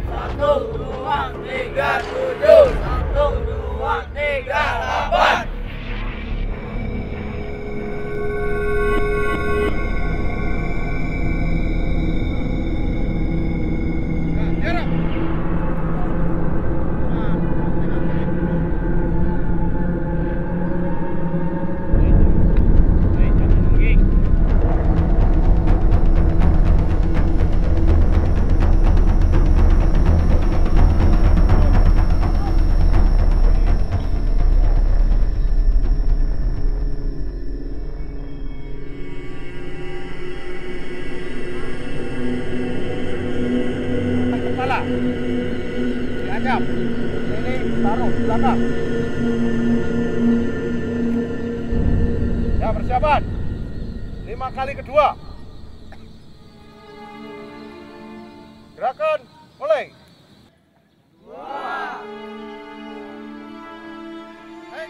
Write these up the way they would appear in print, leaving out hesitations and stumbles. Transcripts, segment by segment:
1, 2, 3, 7. 1, 2, 3, 8. Diajak. Ini taruh di belakang. Ya, persiapan. 5 kali kedua. Gerakan, mulai. Hei.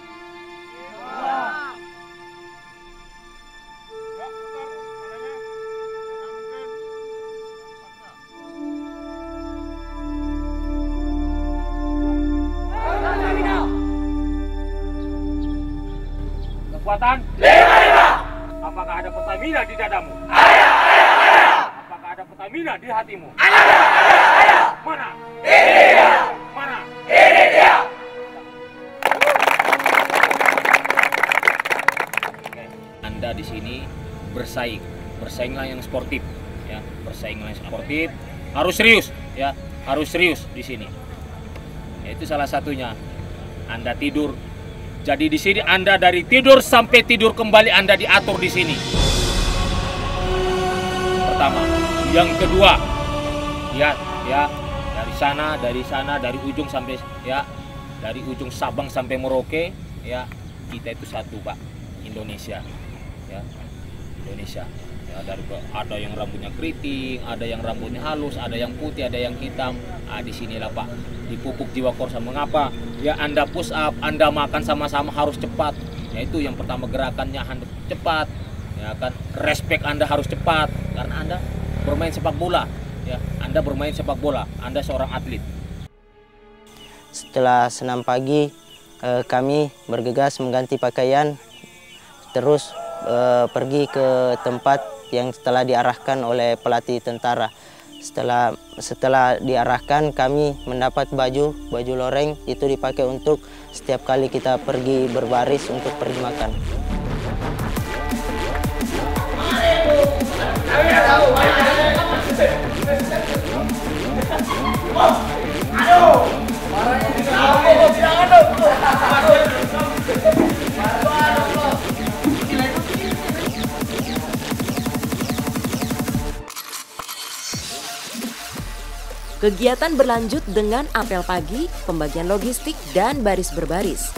Ya, putar kepalanya. Kekuatan? 5. Apakah ada Pertamina di dadamu? Ada. Apakah ada Pertamina di hatimu? Ada. Mana? Ini dia. Mana? Ini dia. Anda di sini bersainglah yang sportif, ya, bersainglah yang sportif, harus serius, ya, harus serius di sini. Ya, itu salah satunya. Anda tidur. Jadi di sini Anda dari tidur sampai tidur kembali Anda diatur di sini. Pertama, yang kedua, ya, dari sana, dari ujung sampai ya, dari ujung Sabang sampai Merauke, ya, kita itu satu, Pak, Indonesia, ya, Indonesia. Ya, ada yang rambutnya keriting, ada yang rambutnya halus, ada yang putih, ada yang hitam. Ah, di sinilah, Pak, di pupuk jiwa Korsa. Mengapa? Ya, Anda push up, Anda makan sama-sama harus cepat. Ya, itu yang pertama, gerakannya Anda cepat. Ya kan, respect Anda harus cepat karena Anda bermain sepak bola. Ya, Anda bermain sepak bola, Anda seorang atlet. Setelah senam pagi, kami bergegas mengganti pakaian, terus pergi ke tempat yang telah diarahkan oleh pelatih tentara. Setelah diarahkan, kami mendapat baju loreng, itu dipakai untuk setiap kali kita pergi berbaris untuk pergi makan. Kegiatan berlanjut dengan apel pagi, pembagian logistik, dan baris berbaris.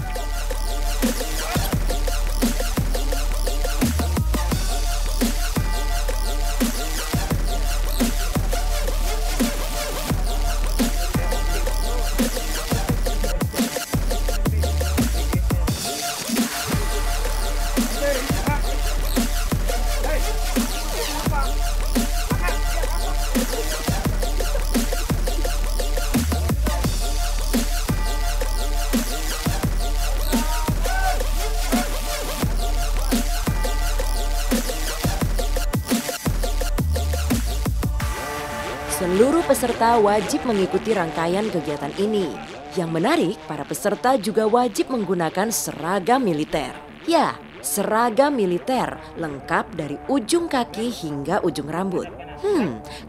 Seluruh peserta wajib mengikuti rangkaian kegiatan ini. Yang menarik, para peserta juga wajib menggunakan seragam militer. Ya, seragam militer lengkap dari ujung kaki hingga ujung rambut.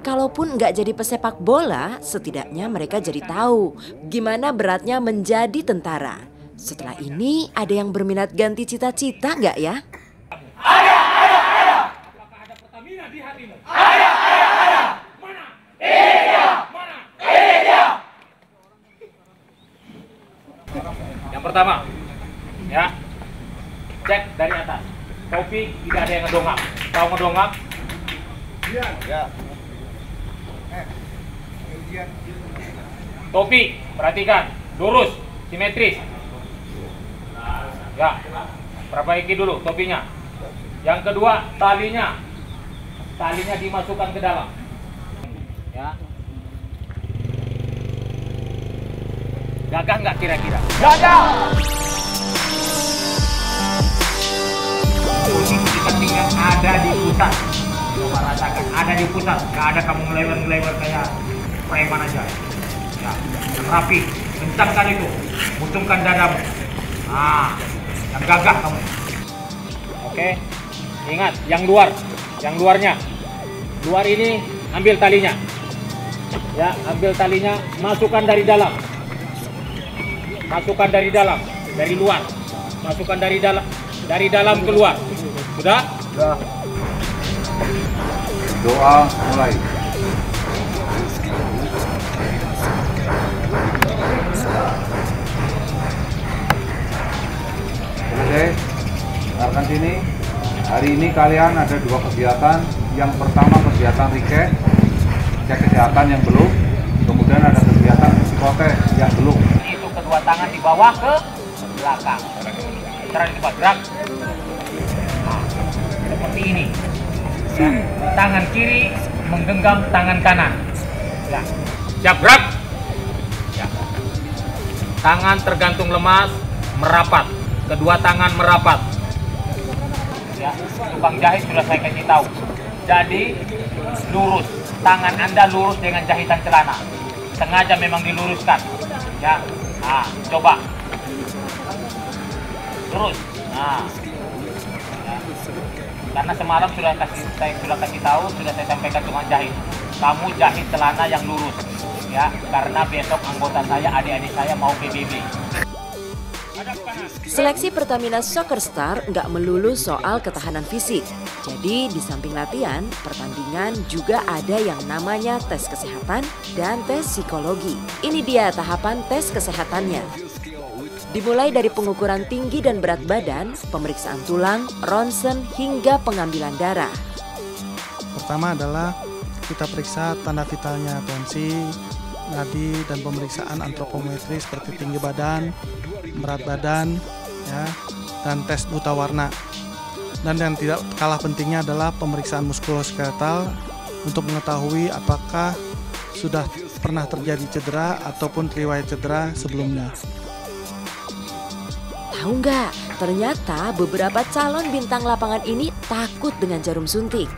Kalaupun nggak jadi pesepak bola, setidaknya mereka jadi tahu gimana beratnya menjadi tentara. Setelah ini ada yang berminat ganti cita-cita nggak ya? Ada. Apakah ada Pertamina di hatimu? Ada. Mana? Ini dia. Mana? Ini dia. Yang pertama, ya, cek dari atas. Topi tidak ada yang ngedongak. Tahu ngedongak? Ya. Topi, perhatikan, lurus, simetris. Ya, perbaiki dulu topinya. Yang kedua, talinya dimasukkan ke dalam. Ya. Gagah nggak kira-kira? Gagah. Posisi pentingnya ada di pusat. Coba rasakan, ada di pusat. Nggak ada kamu ngelewer kayak preman aja. Ya, yang rapi, kencangkan itu, butuhkan dadamu. Nah, yang gagah kamu. Oke, ingat, yang luarnya. Luar ini ambil talinya. Ya, ambil talinya, masukkan dari dalam. Masukkan dari dalam, dari luar. Masukkan dari dalam keluar. Sudah? Sudah. Doa mulai. Oke, dengarkan sini. Hari ini kalian ada 2 kegiatan. Yang pertama kegiatan recek, cek kesehatan yang belum. Kemudian ada kegiatan psikotes yang belum. Itu kedua tangan di bawah ke belakang. Cara di gerak. Nah, seperti ini. Ya. Tangan kiri menggenggam tangan kanan. Ya. Siap gerak. Ya. Tangan tergantung lemas, merapat. Kedua tangan merapat. Ya, tukang jahit sudah saya kasih tahu. Jadi lurus, tangan Anda lurus dengan jahitan celana. Sengaja memang diluruskan. Ya, nah, coba. Terus. Nah. Ya. Karena semalam saya sudah kasih tahu, sudah saya sampaikan tukang jahit. Kamu jahit celana yang lurus. Ya, karena besok anggota saya, adik-adik saya mau PBB. Seleksi Pertamina Soccer Star nggak melulu soal ketahanan fisik. Jadi di samping latihan, pertandingan juga ada yang namanya tes kesehatan dan tes psikologi. Ini dia tahapan tes kesehatannya. Dimulai dari pengukuran tinggi dan berat badan, pemeriksaan tulang, ronsen, hingga pengambilan darah. Pertama adalah kita periksa tanda vitalnya, tensi, nadi, dan pemeriksaan antropometri seperti tinggi badan, berat badan, ya, dan tes buta warna. Dan yang tidak kalah pentingnya adalah pemeriksaan muskuloskeletal untuk mengetahui apakah sudah pernah terjadi cedera ataupun riwayat cedera sebelumnya. Tahu nggak, ternyata beberapa calon bintang lapangan ini takut dengan jarum suntik.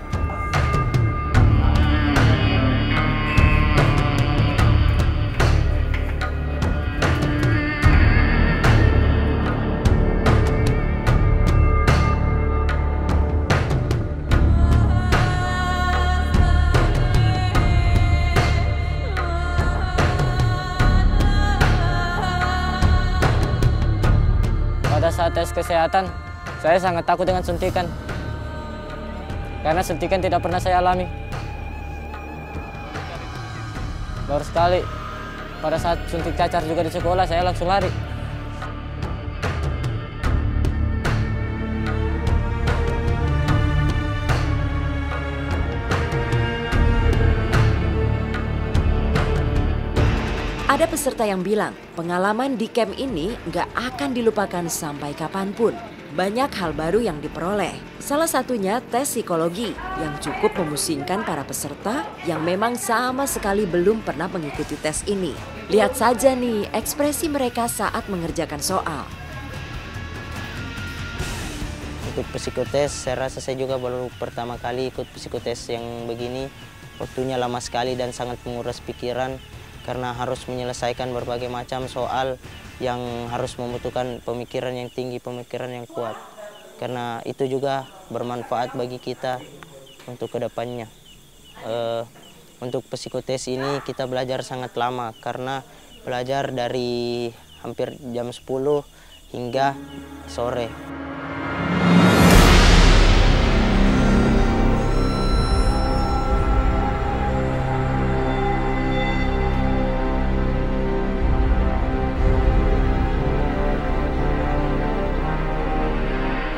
Pada saat tes kesehatan, saya sangat takut dengan suntikan. Karena suntikan tidak pernah saya alami. Baru sekali, pada saat suntik cacar juga di sekolah, saya langsung lari. Ada peserta yang bilang pengalaman di camp ini nggak akan dilupakan sampai kapanpun. Banyak hal baru yang diperoleh. Salah satunya tes psikologi yang cukup memusingkan para peserta yang memang sama sekali belum pernah mengikuti tes ini. Lihat saja nih ekspresi mereka saat mengerjakan soal. Ikut psikotes, saya rasa saya juga baru pertama kali ikut psikotes yang begini. waktunya lama sekali dan sangat menguras pikiran karena harus menyelesaikan berbagai macam soal yang harus membutuhkan pemikiran yang tinggi, pemikiran yang kuat. Karena itu juga bermanfaat bagi kita untuk kedepannya. Untuk psikotes ini kita belajar sangat lama karena belajar dari hampir jam 10 hingga sore.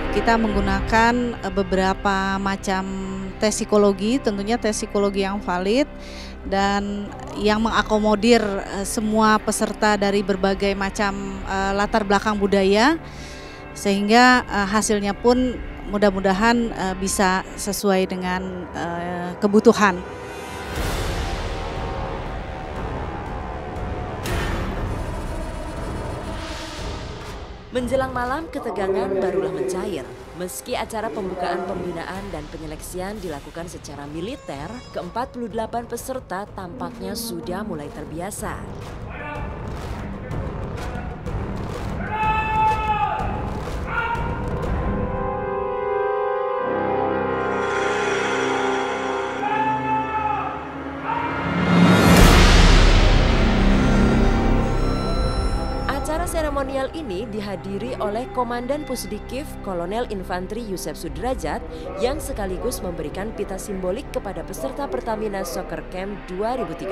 Kita menggunakan beberapa macam tes psikologi, tentunya tes psikologi yang valid dan yang mengakomodir semua peserta dari berbagai macam latar belakang budaya, sehingga hasilnya pun mudah-mudahan bisa sesuai dengan kebutuhan. Menjelang malam, ketegangan barulah mencair. Meski acara pembukaan pembinaan dan penyeleksian dilakukan secara militer, ke-48 peserta tampaknya sudah mulai terbiasa. Acara seremonial ini dihadiri oleh Komandan Pusdikif Kolonel Infantri Yusef Sudrajat yang sekaligus memberikan pita simbolik kepada peserta Pertamina Soccer Camp 2013.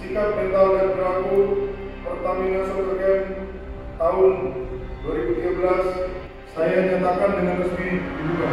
Sikap mental dan perilaku Pertamina Soccer Camp tahun 2013 saya nyatakan dengan resmi dibuka.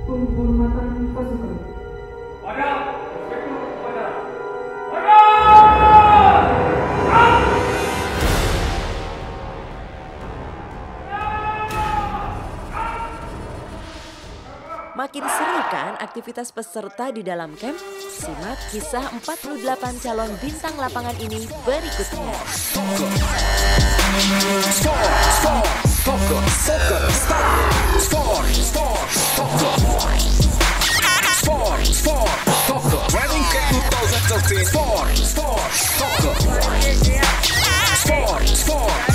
Penghormatan pasukan. Makin seru kan aktivitas peserta di dalam camp? Simak kisah 48 calon bintang lapangan ini berikutnya. Sport.